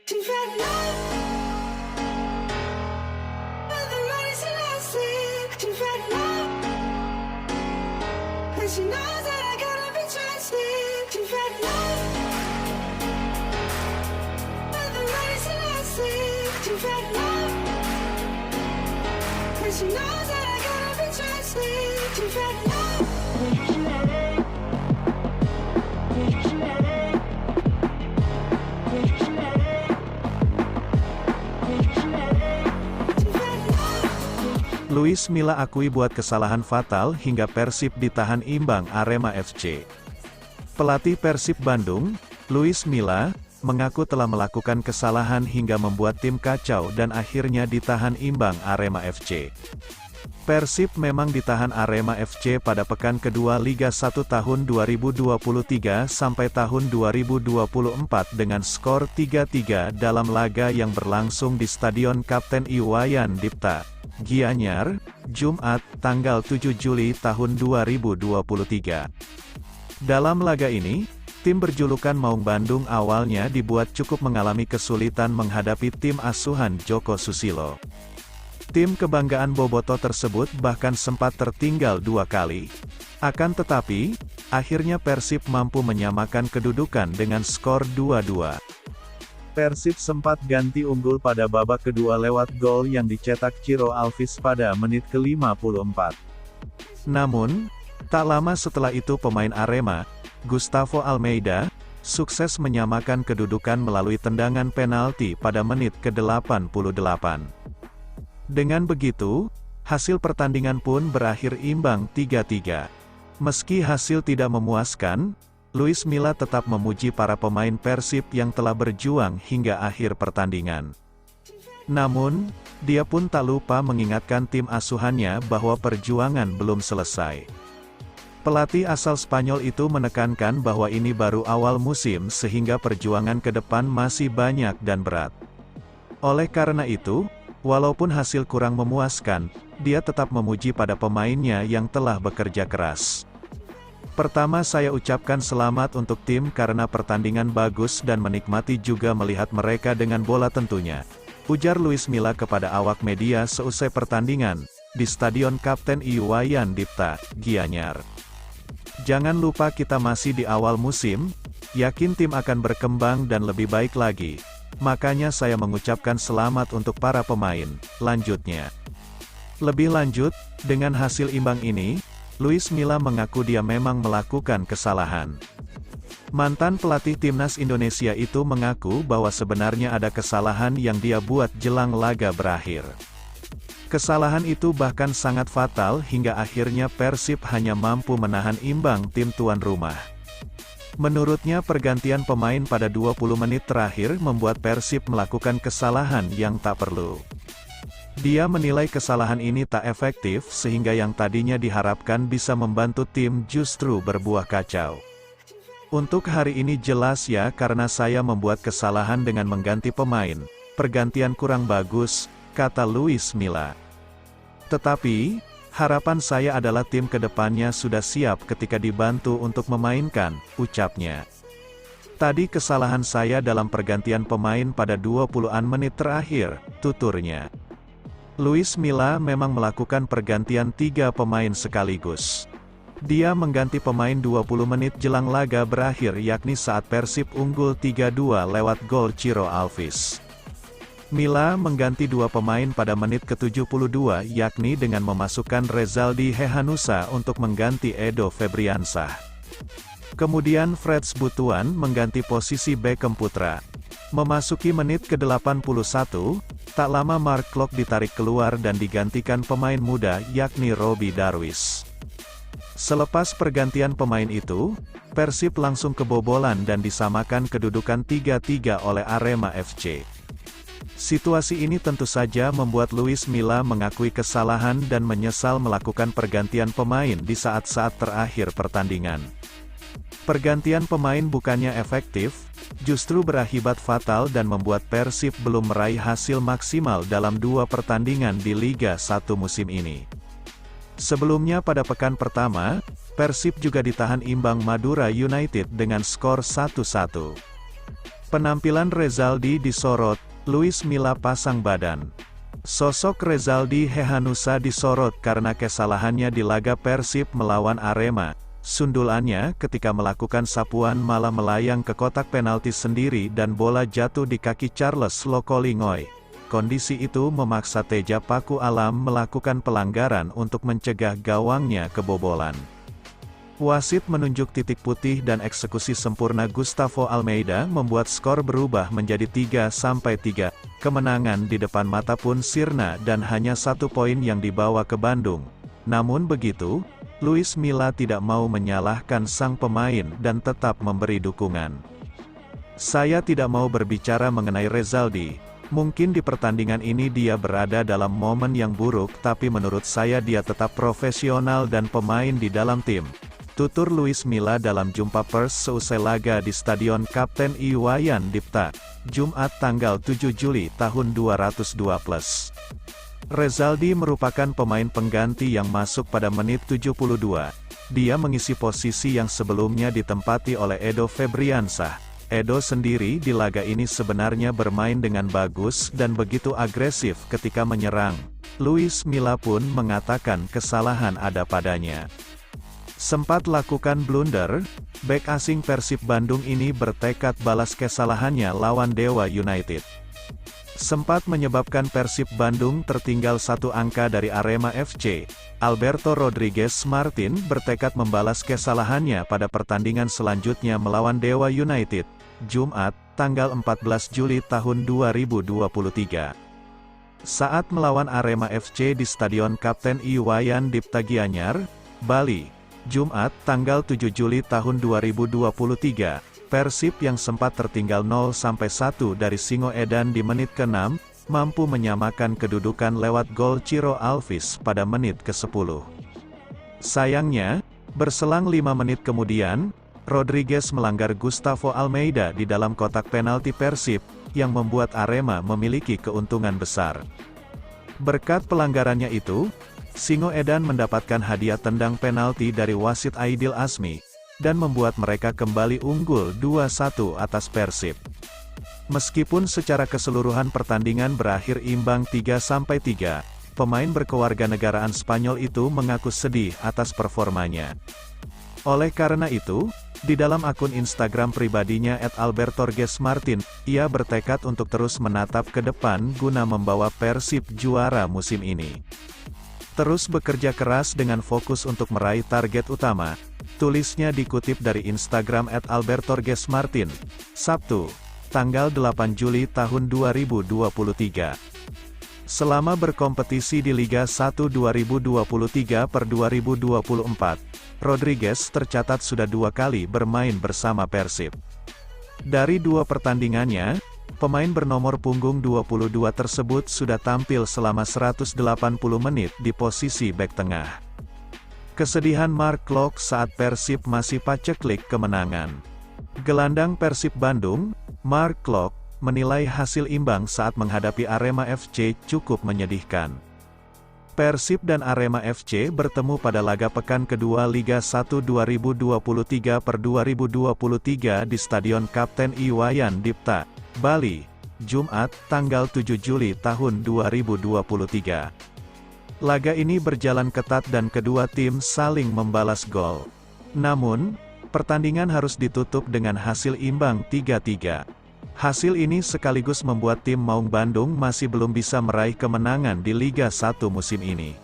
She's ready now, but the money's elastic. She's ready now, and she knows that I gotta be trusted. She's ready now, but the money's elastic. She's ready now, and she knows that I gotta be trusted. She's ready now. Luis Milla akui buat kesalahan fatal hingga Persib ditahan imbang Arema FC. Pelatih Persib Bandung, Luis Milla, mengaku telah melakukan kesalahan hingga membuat tim kacau dan akhirnya ditahan imbang Arema FC. Persib memang ditahan Arema FC pada pekan kedua Liga 1 tahun 2023 sampai tahun 2024 dengan skor 3-3 dalam laga yang berlangsung di Stadion Kapten Iwayan Dipta, Gianyar, Jumat, tanggal 7 Juli tahun 2023. Dalam laga ini, tim berjulukan Maung Bandung awalnya dibuat cukup mengalami kesulitan menghadapi tim asuhan Joko Susilo. Tim kebanggaan Boboto tersebut bahkan sempat tertinggal 2 kali. Akan tetapi, akhirnya Persib mampu menyamakan kedudukan dengan skor 2-2. Persib sempat ganti unggul pada babak kedua lewat gol yang dicetak Ciro Alvis pada menit ke-54. Namun, tak lama setelah itu pemain Arema, Gustavo Almeida, sukses menyamakan kedudukan melalui tendangan penalti pada menit ke-88. Dengan begitu, hasil pertandingan pun berakhir imbang 3-3. Meski hasil tidak memuaskan, Luis Milla tetap memuji para pemain Persib yang telah berjuang hingga akhir pertandingan. Namun, dia pun tak lupa mengingatkan tim asuhannya bahwa perjuangan belum selesai. Pelatih asal Spanyol itu menekankan bahwa ini baru awal musim sehingga perjuangan ke depan masih banyak dan berat. Oleh karena itu, walaupun hasil kurang memuaskan, dia tetap memuji pada pemainnya yang telah bekerja keras. Pertama, saya ucapkan selamat untuk tim karena pertandingan bagus dan menikmati juga melihat mereka dengan bola tentunya, ujar Luis Milla kepada awak media seusai pertandingan di Stadion Kapten Iwayan Dipta, Gianyar. Jangan lupa kita masih di awal musim, yakin tim akan berkembang dan lebih baik lagi. Makanya saya mengucapkan selamat untuk para pemain, lanjutnya. Lebih lanjut, dengan hasil imbang ini, Luis Milla mengaku dia memang melakukan kesalahan. Mantan pelatih timnas Indonesia itu mengaku bahwa sebenarnya ada kesalahan yang dia buat jelang laga berakhir. Kesalahan itu bahkan sangat fatal hingga akhirnya Persib hanya mampu menahan imbang tim tuan rumah. Menurutnya pergantian pemain pada 20 menit terakhir membuat Persib melakukan kesalahan yang tak perlu. Dia menilai kesalahan ini tak efektif sehingga yang tadinya diharapkan bisa membantu tim justru berbuah kacau. Untuk hari ini jelas ya karena saya membuat kesalahan dengan mengganti pemain, pergantian kurang bagus, kata Luis Milla. Tetapi, harapan saya adalah tim kedepannya sudah siap ketika dibantu untuk memainkan, ucapnya. Tadi kesalahan saya dalam pergantian pemain pada 20-an menit terakhir, tuturnya. Luis Milla memang melakukan pergantian 3 pemain sekaligus. Dia mengganti pemain 20 menit jelang laga berakhir yakni saat Persib unggul 3-2 lewat gol Ciro Alvis. Milla mengganti 2 pemain pada menit ke-72 yakni dengan memasukkan Rezaldi Hehanussa untuk mengganti Edo Febriansah. Kemudian Freds Butuan mengganti posisi Beckham Putra. Memasuki menit ke-81, tak lama Mark Klok ditarik keluar dan digantikan pemain muda yakni Robby Darwish. Selepas pergantian pemain itu, Persib langsung kebobolan dan disamakan kedudukan 3-3 oleh Arema FC. Situasi ini tentu saja membuat Luis Milla mengakui kesalahan dan menyesal melakukan pergantian pemain di saat-saat terakhir pertandingan. Pergantian pemain bukannya efektif, justru berakibat fatal dan membuat Persib belum meraih hasil maksimal dalam 2 pertandingan di Liga 1 musim ini. Sebelumnya pada pekan pertama, Persib juga ditahan imbang Madura United dengan skor 1-1. Penampilan Rezaldi disorot, Luis Milla pasang badan. Sosok Rezaldi Hehanussa disorot karena kesalahannya di laga Persib melawan Arema. Sundulannya ketika melakukan sapuan malah melayang ke kotak penalti sendiri dan bola jatuh di kaki Charles Lokolingoy. Kondisi itu memaksa Teja Paku Alam melakukan pelanggaran untuk mencegah gawangnya kebobolan. Wasit menunjuk titik putih dan eksekusi sempurna Gustavo Almeida membuat skor berubah menjadi 3-3. Kemenangan di depan mata pun sirna dan hanya 1 poin yang dibawa ke Bandung. Namun begitu, Luis Milla tidak mau menyalahkan sang pemain dan tetap memberi dukungan. Saya tidak mau berbicara mengenai Rezaldi. Mungkin di pertandingan ini dia berada dalam momen yang buruk, tapi menurut saya dia tetap profesional dan pemain di dalam tim. Tutur Luis Milla dalam jumpa pers seusai laga di Stadion Kapten Iwayan Dipta, Jumat tanggal 7 Juli tahun 2012. Rezaldi merupakan pemain pengganti yang masuk pada menit 72. Dia mengisi posisi yang sebelumnya ditempati oleh Edo Febriansah. Edo sendiri di laga ini sebenarnya bermain dengan bagus dan begitu agresif ketika menyerang. Luis Milla pun mengatakan kesalahan ada padanya. Sempat lakukan blunder, bek asing Persib Bandung ini bertekad balas kesalahannya lawan Dewa United. Sempat menyebabkan Persib Bandung tertinggal 1 angka dari Arema FC, Alberto Rodriguez Martin bertekad membalas kesalahannya pada pertandingan selanjutnya melawan Dewa United, Jumat, tanggal 14 Juli tahun 2023. Saat melawan Arema FC di Stadion Kapten Iwayan Dipta Gianyar, Bali, Jumat, tanggal 7 Juli tahun 2023, Persib yang sempat tertinggal 0-1 dari Singoedan di menit ke-6, mampu menyamakan kedudukan lewat gol Ciro Alves pada menit ke-10. Sayangnya, berselang 5 menit kemudian, Rodriguez melanggar Gustavo Almeida di dalam kotak penalti Persib, yang membuat Arema memiliki keuntungan besar. Berkat pelanggarannya itu, Singoedan mendapatkan hadiah tendang penalti dari wasit Aidil Asmi, dan membuat mereka kembali unggul 2-1 atas Persib. Meskipun secara keseluruhan pertandingan berakhir imbang 3-3, pemain berkewarganegaraan Spanyol itu mengaku sedih atas performanya. Oleh karena itu, di dalam akun Instagram pribadinya @albertorgesmartin, ia bertekad untuk terus menatap ke depan guna membawa Persib juara musim ini. Terus bekerja keras dengan fokus untuk meraih target utama, tulisnya dikutip dari Instagram @albertorgesmartin, Sabtu, tanggal 8 Juli tahun 2023. Selama berkompetisi di Liga 1 2023/2024, Rodriguez tercatat sudah 2 kali bermain bersama Persib. Dari 2 pertandingannya, pemain bernomor punggung 22 tersebut sudah tampil selama 180 menit di posisi bek tengah. Kesedihan Mark Klok saat Persib masih paceklik kemenangan. Gelandang Persib Bandung, Mark Klok, menilai hasil imbang saat menghadapi Arema FC cukup menyedihkan. Persib dan Arema FC bertemu pada laga pekan kedua Liga 1 2023/2023 di Stadion Kapten Iwayan Dipta, Bali, Jumat, tanggal 7 Juli tahun 2023. Laga ini berjalan ketat dan kedua tim saling membalas gol. Namun, pertandingan harus ditutup dengan hasil imbang 3-3. Hasil ini sekaligus membuat tim Maung Bandung masih belum bisa meraih kemenangan di Liga 1 musim ini.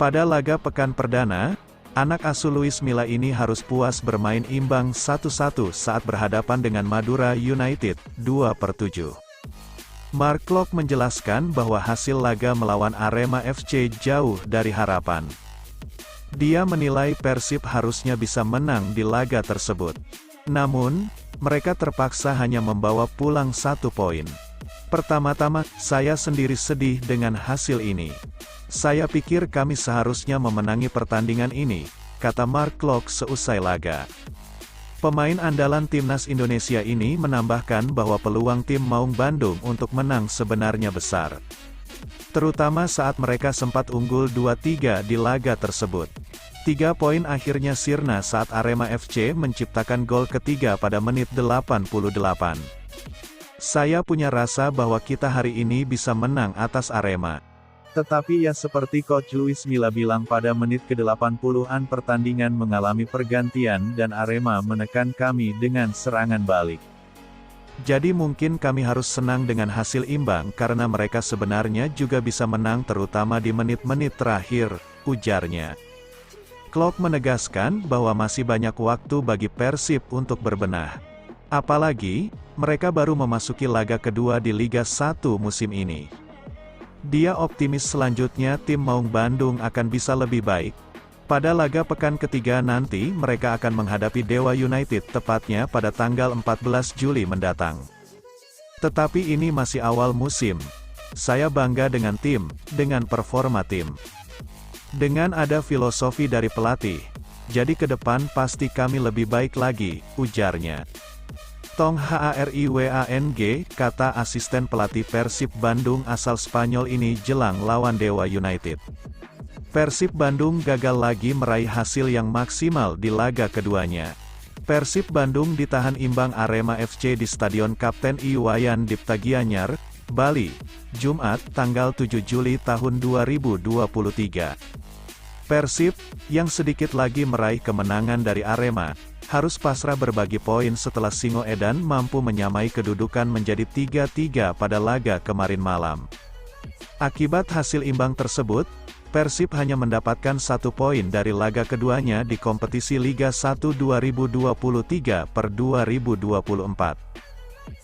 Pada laga pekan perdana, anak asuh Luis Milla ini harus puas bermain imbang 1-1 saat berhadapan dengan Madura United, 2/7. Mark Klok menjelaskan bahwa hasil laga melawan Arema FC jauh dari harapan. Dia menilai Persib harusnya bisa menang di laga tersebut. Namun, mereka terpaksa hanya membawa pulang 1 poin. Pertama-tama, saya sendiri sedih dengan hasil ini. Saya pikir kami seharusnya memenangi pertandingan ini, kata Mark Klok seusai laga. Pemain andalan timnas Indonesia ini menambahkan bahwa peluang tim Maung Bandung untuk menang sebenarnya besar. Terutama saat mereka sempat unggul 2-3 di laga tersebut. 3 poin akhirnya sirna saat Arema FC menciptakan gol ketiga pada menit 88. Saya punya rasa bahwa kita hari ini bisa menang atas Arema. Tetapi ya seperti Coach Luis Milla bilang pada menit ke-80-an pertandingan mengalami pergantian dan Arema menekan kami dengan serangan balik. Jadi mungkin kami harus senang dengan hasil imbang karena mereka sebenarnya juga bisa menang terutama di menit-menit terakhir, ujarnya. Klopp menegaskan bahwa masih banyak waktu bagi Persib untuk berbenah. Apalagi, mereka baru memasuki laga kedua di Liga 1 musim ini. Dia optimis selanjutnya tim Maung Bandung akan bisa lebih baik. Pada laga pekan ketiga nanti mereka akan menghadapi Dewa United tepatnya pada tanggal 14 Juli mendatang. Tetapi ini masih awal musim. Saya bangga dengan tim, dengan performa tim. Dengan ada filosofi dari pelatih. Jadi ke depan pasti kami lebih baik lagi, ujarnya. Tong Harriwang, kata asisten pelatih Persib Bandung asal Spanyol ini jelang lawan Dewa United. Persib Bandung gagal lagi meraih hasil yang maksimal di laga keduanya. Persib Bandung ditahan imbang Arema FC di Stadion Kapten Iwayan Dipta Gianyar, Bali, Jumat, tanggal 7 Juli tahun 2023. Persib, yang sedikit lagi meraih kemenangan dari Arema, harus pasrah berbagi poin setelah Singo Edan mampu menyamai kedudukan menjadi 3-3 pada laga kemarin malam. Akibat hasil imbang tersebut, Persib hanya mendapatkan 1 poin dari laga keduanya di kompetisi Liga 1 2023/2024.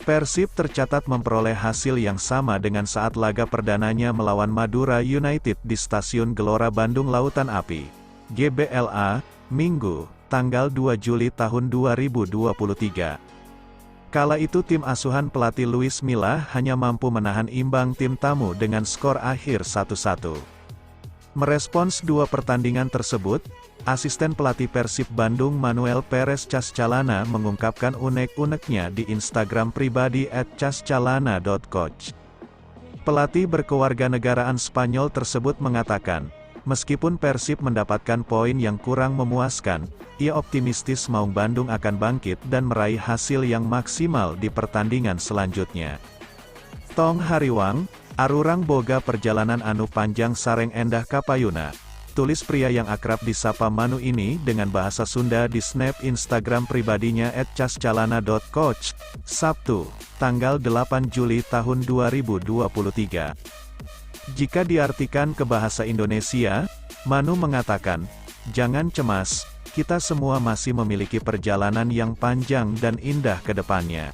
Persib tercatat memperoleh hasil yang sama dengan saat laga perdananya melawan Madura United di Stasiun Gelora Bandung Lautan Api, GBLA, Minggu, tanggal 2 Juli tahun 2023. Kala itu tim asuhan pelatih Luis Milla hanya mampu menahan imbang tim tamu dengan skor akhir 1-1. Merespons 2 pertandingan tersebut, asisten pelatih Persib Bandung Manuel Perez Cascalana mengungkapkan unek-uneknya di Instagram pribadi @cascalana.coach. Pelatih berkewarganegaraan Spanyol tersebut mengatakan, meskipun Persib mendapatkan poin yang kurang memuaskan, ia optimistis Maung Bandung akan bangkit dan meraih hasil yang maksimal di pertandingan selanjutnya. Tong Hariwang, arurang boga perjalanan anu panjang sareng endah kapayuna, tulis pria yang akrab disapa Manu ini dengan bahasa Sunda di snap Instagram pribadinya @cascalana.coach, Sabtu, tanggal 8 Juli tahun 2023. Jika diartikan ke bahasa Indonesia, Manu mengatakan, jangan cemas, kita semua masih memiliki perjalanan yang panjang dan indah ke depannya.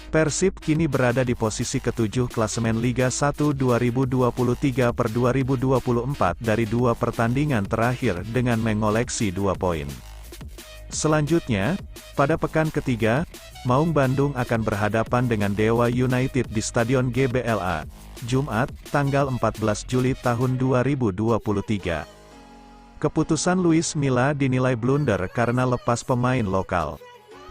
Persib kini berada di posisi ke-7 klasemen Liga 1 2023/2024 dari 2 pertandingan terakhir dengan mengoleksi 2 poin. Selanjutnya, pada pekan ketiga, Maung Bandung akan berhadapan dengan Dewa United di Stadion GBLA, Jumat, tanggal 14 Juli tahun 2023. Keputusan Luis Milla dinilai blunder karena lepas pemain lokal.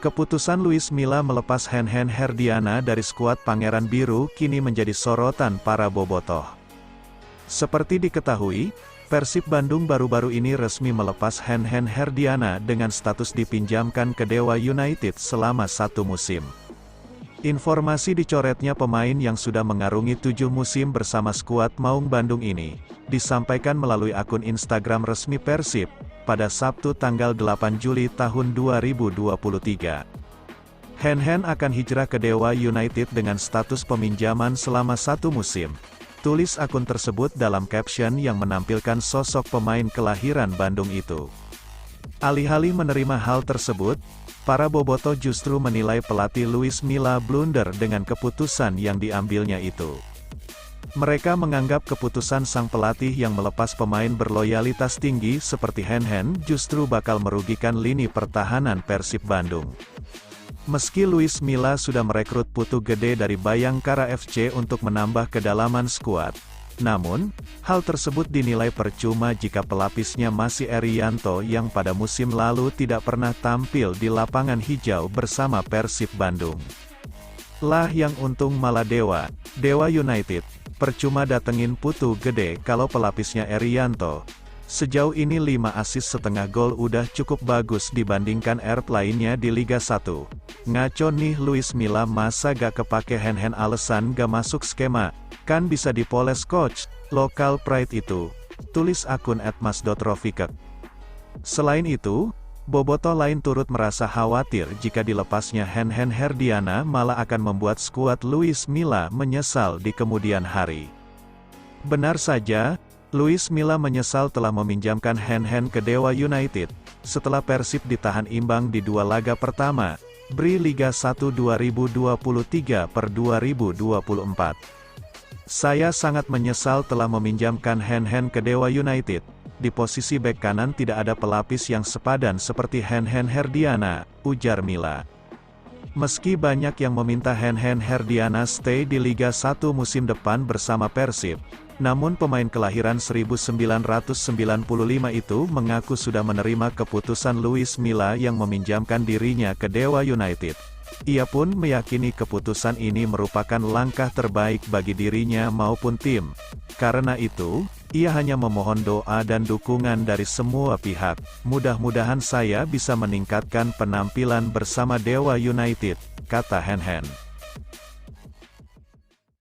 Keputusan Luis Milla melepas Hen-Hen Herdiana dari skuad Pangeran Biru kini menjadi sorotan para bobotoh. Seperti diketahui, Persib Bandung baru-baru ini resmi melepas Hen-Hen Herdiana dengan status dipinjamkan ke Dewa United selama 1 musim. Informasi dicoretnya pemain yang sudah mengarungi 7 musim bersama skuad Maung Bandung ini, disampaikan melalui akun Instagram resmi Persib, pada Sabtu tanggal 8 Juli tahun 2023. Hen-Hen akan hijrah ke Dewa United dengan status peminjaman selama 1 musim. Tulis akun tersebut dalam caption yang menampilkan sosok pemain kelahiran Bandung itu. Alih-alih menerima hal tersebut, para bobotoh justru menilai pelatih Luis Milla blunder dengan keputusan yang diambilnya itu. Mereka menganggap keputusan sang pelatih yang melepas pemain berloyalitas tinggi seperti Hen-Hen justru bakal merugikan lini pertahanan Persib Bandung. Meski Luis Milla sudah merekrut putu gede dari Bayangkara FC untuk menambah kedalaman skuad, namun, hal tersebut dinilai percuma jika pelapisnya masih Erianto yang pada musim lalu tidak pernah tampil di lapangan hijau bersama Persib Bandung. Lah yang untung malah Dewa United, percuma datengin putu gede kalau pelapisnya Erianto, Sejauh ini 5 assist setengah gol udah cukup bagus dibandingkan Erp lainnya di Liga 1. Ngaco nih Luis Milla, masa gak kepake hand-hand, alasan gak masuk skema. Kan bisa dipoles coach, lokal pride itu. Tulis akun @mas.rofikek. Selain itu, bobotoh lain turut merasa khawatir jika dilepasnya hand-hand Herdiana malah akan membuat skuad Luis Milla menyesal di kemudian hari. Benar saja, Luis Milla menyesal telah meminjamkan hand-hand ke Dewa United, setelah Persib ditahan imbang di 2 laga pertama, BRI Liga 1 2023/2024. Saya sangat menyesal telah meminjamkan hand-hand ke Dewa United. Di posisi bek kanan tidak ada pelapis yang sepadan seperti hand-hand Herdiana, ujar Milla. Meski banyak yang meminta hand-hand Herdiana stay di Liga 1 musim depan bersama Persib, namun pemain kelahiran 1995 itu mengaku sudah menerima keputusan Luis Milla yang meminjamkan dirinya ke Dewa United. Ia pun meyakini keputusan ini merupakan langkah terbaik bagi dirinya maupun tim. Karena itu, ia hanya memohon doa dan dukungan dari semua pihak. Mudah-mudahan saya bisa meningkatkan penampilan bersama Dewa United, kata Hand-Hand.